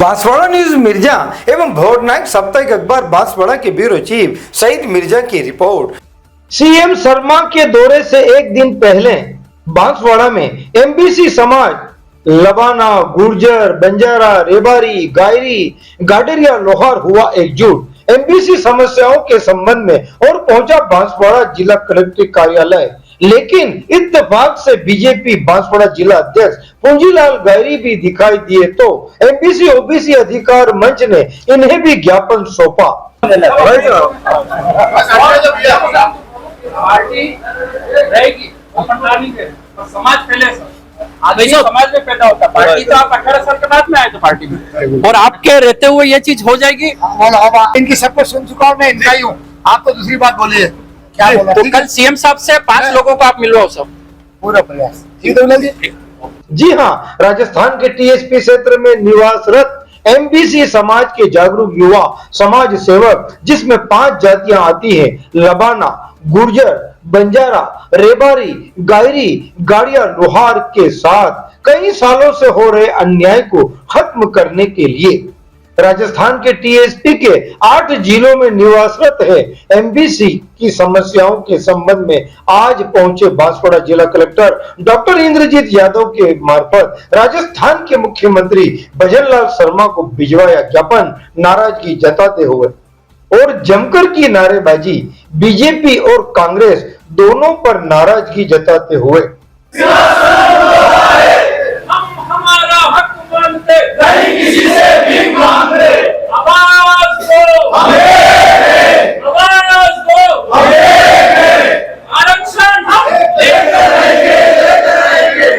Banswara news Mirza एवं भोर नायक साप्ताहिक अखबार बांसवाड़ा के ब्यूरो चीफ सईद मिर्जा की रिपोर्ट। सीएम शर्मा के दौरे से एक दिन पहले बांसवाड़ा में एमबीसी समाज लबाना, गुर्जर, बंजारा, रेबारी, गायरी, गाडरिया, लोहार हुआ एकजुट एमबीसी समस्याओं के संबंध में और पहुंचा बांसवाड़ा जिला कलेक्टर कार्यालय। लेकिन इत्तेफाक से बीजेपी बांसवाड़ा जिला अध्यक्ष पूंजीलाल गायरी भी दिखाई दिए तो एमबीसी ओबीसी अधिकार मंच ने इन्हें भी ज्ञापन सौंपा। पार्टी रहेगी समाज पहले समाज में पैदा होता पार्टी तो आप 18 साल के बाद में आए तो पार्टी में और आपके रहते हुए ये चीज हो जाएगी। इनकी सब कुछ सुन चुका हूँ, मैं इनका ही हूँ। आप तो दूसरी बात बोलिए क्या बोला? तो कल सीएम साहब से 5 लोगों को आप मिलवाओ सब पूरा प्रयास। ठीक है जी हाँ, राजस्थान के टीएसपी क्षेत्र में निवासरत एमबीसी समाज के जागरूक युवा समाज सेवक, जिसमें 5 जातियां आती हैं, लबाना, गुर्जर, बंजारा, रेबारी, गायरी, गाड़िया, लोहार के साथ कई सालों से हो रहे अन्याय को खत्म करने के लिए राजस्थान के टीएसपी के 8 जिलों में निवासरत है एमबीसी की समस्याओं के संबंध में आज पहुंचे बांसवाड़ा जिला कलेक्टर डॉक्टर इंद्रजीत यादव के मार्फत राजस्थान के मुख्यमंत्री भजनलाल शर्मा को भिजवाया ज्ञापन, नाराजगी जताते हुए और जमकर की नारेबाजी। बीजेपी और कांग्रेस दोनों पर नाराजगी जताते हुए हम हमारा हक मानते नहीं, किसी से भीख मांगते, आवाज दो आवाज दो, आरक्षण हम लेकर रहेंगे,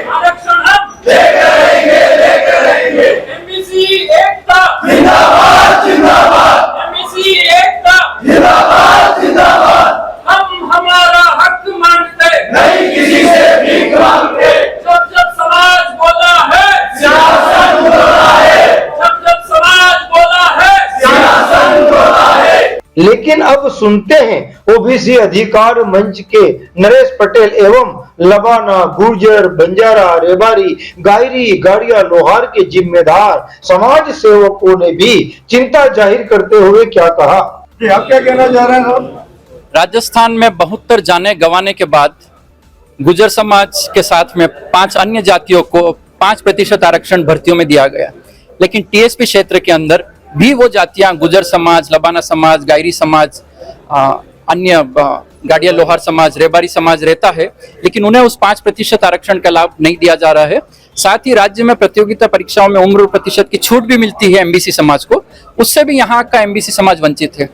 आरक्षण हम लेकर रहेंगे। एमबीसी एकता जिंदाबाद जिंदाबाद, एमबीसी एकता जिंदाबाद जिंदाबाद। हम हमारा हक मांगते नहीं, किसी से भीख मांगते। जब समाज बोला है सियासत बोला है, जब समाज बोला है सियासत बोला है। लेकिन अब सुनते हैं ओबीसी अधिकार मंच के नरेश पटेल एवं लबाना, गुर्जर, बंजारा, रेबारी, गायरी, गाड़िया, लोहार के जिम्मेदार समाज सेवकों ने भी चिंता जाहिर करते हुए क्या कहा। आप क्या कहना चाह रहे हैं? राजस्थान में 72 जाने गंवाने के बाद गुर्जर समाज के साथ में 5 अन्य जातियों को 5% आरक्षण भर्तियों में दिया गया। लेकिन टीएसपी क्षेत्र के अंदर भी वो जातियां गुर्जर समाज, लबाना समाज, गायरी समाज, अन्य गाड़िया, लोहार समाज, रेबारी समाज रहता है, लेकिन उन्हें उस 5% आरक्षण का लाभ नहीं दिया जा रहा है। साथ ही राज्य में प्रतियोगिता परीक्षाओं में उम्र प्रतिशत की छूट भी मिलती है एमबीसी समाज को, उससे भी यहाँ का एमबीसी समाज वंचित है।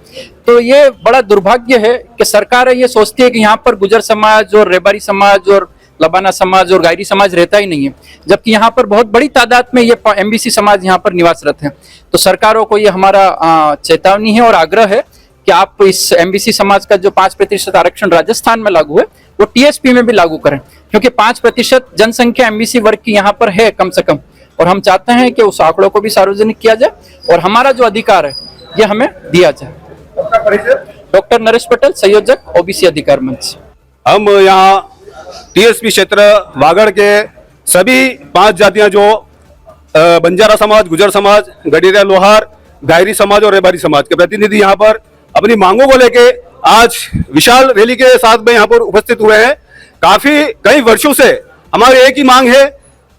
तो ये बड़ा दुर्भाग्य है कि सरकार ये सोचती है कि यहाँ पर गुर्जर समाज और रेबारी समाज और लबाना समाज और गायरी समाज रहता ही नहीं है, जबकि यहाँ पर बहुत बड़ी तादाद में ये एमबीसी समाज यहाँ पर निवासरत है। तो सरकारों को ये हमारा चेतावनी है और आग्रह है कि आप इस एमबीसी समाज का जो 5% आरक्षण राजस्थान में लागू है वो टीएसपी में भी लागू करें, क्योंकि 5% जनसंख्या एमबीसी वर्ग की यहाँ पर है कम से कम, और हम चाहते हैं कि उस आंकड़ों को भी सार्वजनिक किया जाए और हमारा जो अधिकार है ये हमें दिया जाए। डॉक्टर नरेश पटेल, संयोजक ओबीसी अधिकार मंच। हम यहाँ टीएसपी क्षेत्र वागड़ के सभी 5 जातियां जो बंजारा समाज, गुर्जर समाज, गडरिया, लोहार, गायरी समाज और रेबारी समाज के प्रतिनिधि यहाँ पर अपनी मांगों को लेके आज विशाल रैली के साथ में यहाँ पर उपस्थित हुए हैं। कई वर्षों से हमारी एक ही मांग है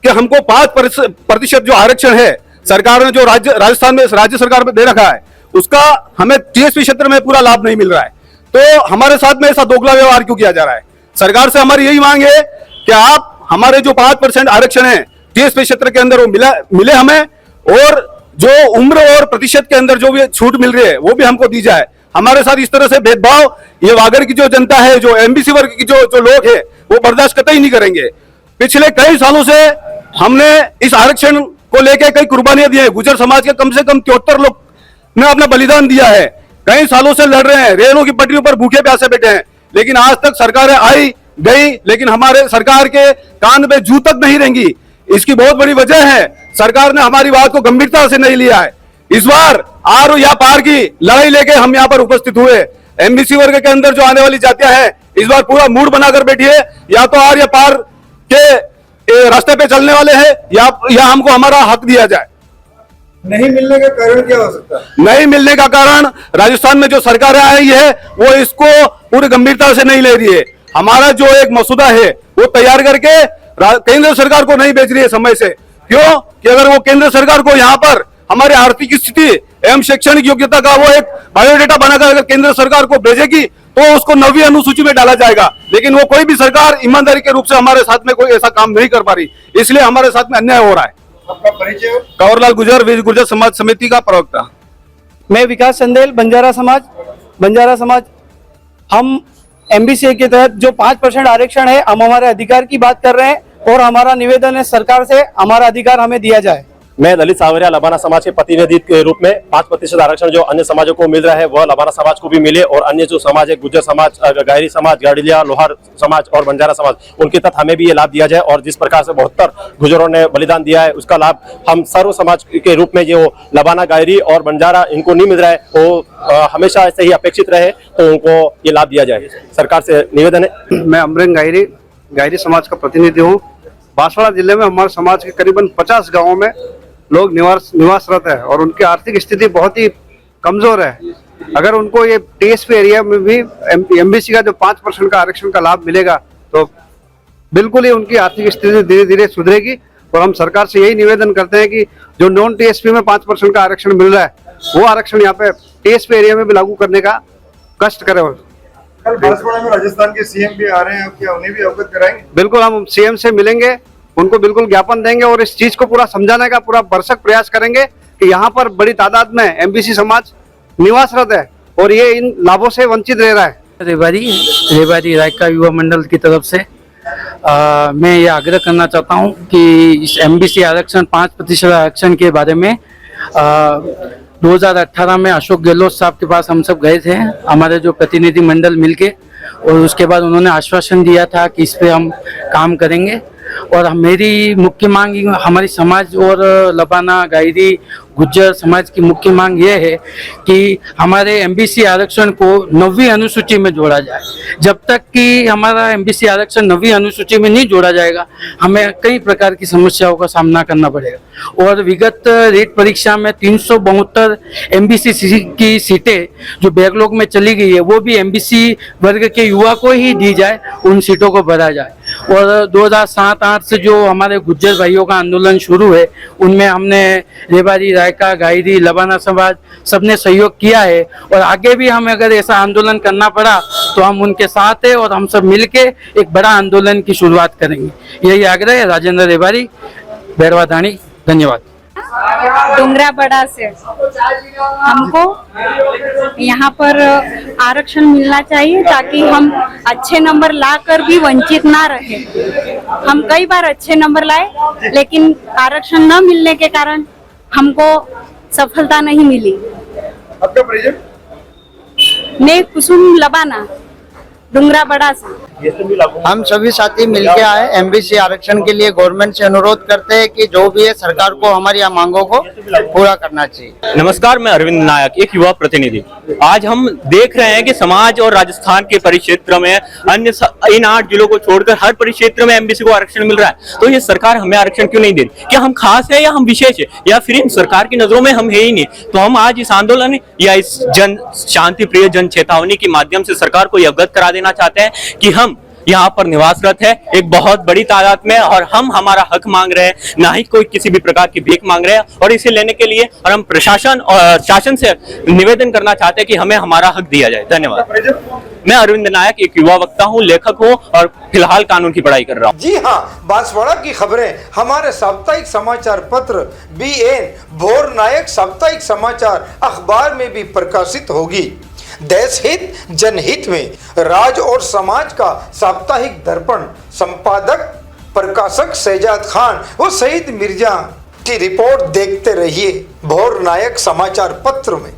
कि हमको 5% जो आरक्षण है सरकार ने जो राजस्थान में राज्य सरकार में दे रखा है उसका हमें टीएसपी क्षेत्र में पूरा लाभ नहीं मिल रहा है। तो हमारे साथ में ऐसा दोगला व्यवहार क्यों किया जा रहा है? सरकार से हमारी यही मांग है कि आप हमारे जो 5% आरक्षण है टीएसपी क्षेत्र के अंदर वो मिले हमें, और जो उम्र और प्रतिशत के अंदर जो भी छूट मिल रही है वो भी हमको दी जाए। हमारे साथ इस तरह से भेदभाव ये वागड़ की जो जनता है, जो एमबीसी वर्ग की जो लोग है वो बर्दाश्त कतई नहीं करेंगे। पिछले कई सालों से हमने इस आरक्षण को लेकर कई कुर्बानियां दी है। गुर्जर समाज के कम से कम 73 लोग ने अपना बलिदान दिया है। कई सालों से लड़ रहे हैं, रेलों की पटरियों पर भूखे प्यासे बैठे हैं, लेकिन आज तक सरकारें आई गई, लेकिन हमारे सरकार के कान पे जू तक नहीं रेंगी। इसकी बहुत बड़ी वजह है सरकार ने हमारी बात को गंभीरता से नहीं लिया है। इस बार आर या पार की लड़ाई लेके हम यहाँ पर उपस्थित हुए। एमबीसी वर्ग के अंदर जो आने वाली जातियां हैं इस बार पूरा मूड बनाकर बैठी है, या तो आर या पार के रास्ते पे चलने वाले हैं या हमको हमारा हक दिया जाए। नहीं मिलने का कारण क्या हो सकता है? नहीं मिलने का कारण राजस्थान में जो सरकार आई है वो इसको पूरी गंभीरता से नहीं ले रही है। हमारा जो एक मसौदा है वो तैयार करके केंद्र सरकार को नहीं भेज रही है समय से। क्यों कि अगर वो केंद्र सरकार को यहाँ पर हमारी आर्थिक स्थिति एवं शैक्षणिक योग्यता का वो एक बायोडेटा बनाकर अगर केंद्र सरकार को भेजेगी तो उसको 9वीं अनुसूची में डाला जाएगा। लेकिन वो कोई भी सरकार ईमानदारी के रूप से हमारे साथ में कोई ऐसा काम नहीं कर पा रही, इसलिए हमारे साथ में अन्याय हो रहा है। आपका परिचय? कंवरलाल गुर्जर, गुर्जर समाज समिति का प्रवक्ता। मैं विकास चंदेल, बंजारा समाज। हम एमबीसी के तहत जो 5% आरक्षण है, हम हमारे अधिकार की बात कर रहे हैं और हमारा निवेदन है सरकार से हमारा अधिकार हमें दिया जाए। मैं दलित सावरिया लबाना समाज के प्रतिनिधि के रूप में 5% आरक्षण जो अन्य समाजों को मिल रहा है वह लबाना समाज को भी मिले और अन्य जो समाज है गुर्जर समाज, गायरी समाज, गाड़िया लोहार समाज और बंजारा समाज, उनके तहत हमें भी ये लाभ दिया जाए। और जिस प्रकार से 72 गुर्जरों ने बलिदान दिया है उसका लाभ हम सर्व समाज के रूप में जो लबाना, गायरी और बंजारा इनको नहीं मिल रहा है वो हमेशा ऐसे ही अपेक्षित रहे तो उनको ये लाभ दिया जाए। सरकार से निवेदन है। मैं अमरेंग गायरी समाज का प्रतिनिधि हूँ। बांसवाड़ा जिले में हमारे समाज के करीबन 50 गांवों में लोग निवासरत है और उनकी आर्थिक स्थिति बहुत ही कमजोर है। अगर उनको ये टीएसपी एरिया में भी एमबीसी का जो 5% का आरक्षण का लाभ मिलेगा तो बिल्कुल ही उनकी आर्थिक स्थिति धीरे धीरे सुधरेगी। और हम सरकार से यही निवेदन करते हैं कि जो नॉन टीएसपी में 5% का आरक्षण मिल रहा है वो आरक्षण यहाँ पे टीएसपी एरिया में भी लागू करने का कष्ट करें। कल बांसवाड़ा में राजस्थान के सीएम भी आ रहे हैं, क्या उन्हें भी अवगत कराएंगे? बिल्कुल, हम सीएम से मिलेंगे, उनको बिल्कुल ज्ञापन देंगे और इस चीज को पूरा समझाने का पूरा भरसक प्रयास करेंगे कि यहाँ पर बड़ी तादाद में एमबीसी समाज निवासरत है और ये इन लाभों से वंचित रह रहा है। रेवाड़ी रायका युवा मंडल की तरफ से मैं ये आग्रह करना चाहता हूँ कि इस एमबीसी आरक्षण 5% आरक्षण के बारे में 2018 में अशोक गहलोत साहब के पास हम सब गए थे, हमारे जो प्रतिनिधि मंडल मिलके, और उसके बाद उन्होंने आश्वासन दिया था कि इस पे हम काम करेंगे। और मेरी मुख्य मांग हमारी समाज और लबाना, गायरी, गुज्जर समाज की मुख्य मांग ये है कि हमारे एमबीसी आरक्षण को 9वीं अनुसूची में जोड़ा जाए। जब तक कि हमारा एमबीसी आरक्षण 9वीं अनुसूची में नहीं जोड़ा जाएगा हमें कई प्रकार की समस्याओं का सामना करना पड़ेगा। और विगत रीट परीक्षा में 372 एमबीसी की सीटें जो बैकलॉग में चली गई है वो भी एमबीसी वर्ग के युवा को ही दी जाए, उन सीटों को भरा जाए। और 2007-8 से जो हमारे गुज्जर भाइयों का आंदोलन शुरू है उनमें हमने रेवाड़ी, रायका, गायरी, लबाना समाज सबने सहयोग किया है और आगे भी हमें अगर ऐसा आंदोलन करना पड़ा तो हम उनके साथ हैं और हम सब मिलके एक बड़ा आंदोलन की शुरुआत करेंगे। यही आग्रह है। राजेंद्र रेवाड़ी, बैरवा धाणी। धन्यवाद। डुंगरा बड़ा से हमको यहाँ पर आरक्षण मिलना चाहिए ताकि हम अच्छे नंबर लाकर भी वंचित ना रहे। हम कई बार अच्छे नंबर लाए लेकिन आरक्षण न मिलने के कारण हमको सफलता नहीं मिली। आपका परिचय? मैं कुसुम लबाना, डुंगरा बड़ा से। हम सभी साथी मिलके आए एमबीसी आरक्षण के लिए गवर्नमेंट से अनुरोध करते हैं कि जो भी है सरकार को हमारी मांगों को पूरा करना चाहिए। नमस्कार, मैं अरविंद नायक, एक युवा प्रतिनिधि। आज हम देख रहे हैं कि समाज और राजस्थान के परिक्षेत्र में अन्य इन 8 जिलों को छोड़कर हर परिक्षेत्र में एमबीसी को आरक्षण मिल रहा है। तो ये सरकार हमें आरक्षण क्यों नहीं दे रही? क्या हम खास है या हम विशेष है या फिर इन सरकार की नजरों में हम है ही नहीं? तो हम आज इस आंदोलन या इस जन शांति प्रिय जन चेतावनी के माध्यम से सरकार को अवगत करा देना चाहते हैं कि हम यहाँ पर निवासरत है एक बहुत बड़ी तादाद में और हम हमारा हक मांग रहे हैं, ना ही कोई किसी भी प्रकार की भीख मांग रहे हैं। और इसे लेने के लिए और हम प्रशासन और शासन से निवेदन करना चाहते हैं कि हमें हमारा हक दिया जाए। धन्यवाद। मैं अरविंद नायक, एक युवा वक्ता हूँ, लेखक हूँ और फिलहाल कानून की पढ़ाई कर रहा हूँ। जी हाँ, बांसवाड़ा की खबरें हमारे साप्ताहिक समाचार पत्र BN भोर नायक साप्ताहिक समाचार अखबार में भी प्रकाशित होगी। देश हित जनहित में राज और समाज का साप्ताहिक दर्पण संपादक प्रकाशक शहजाद खान व शहीद मिर्जा की रिपोर्ट देखते रहिए भोर नायक समाचार पत्र में।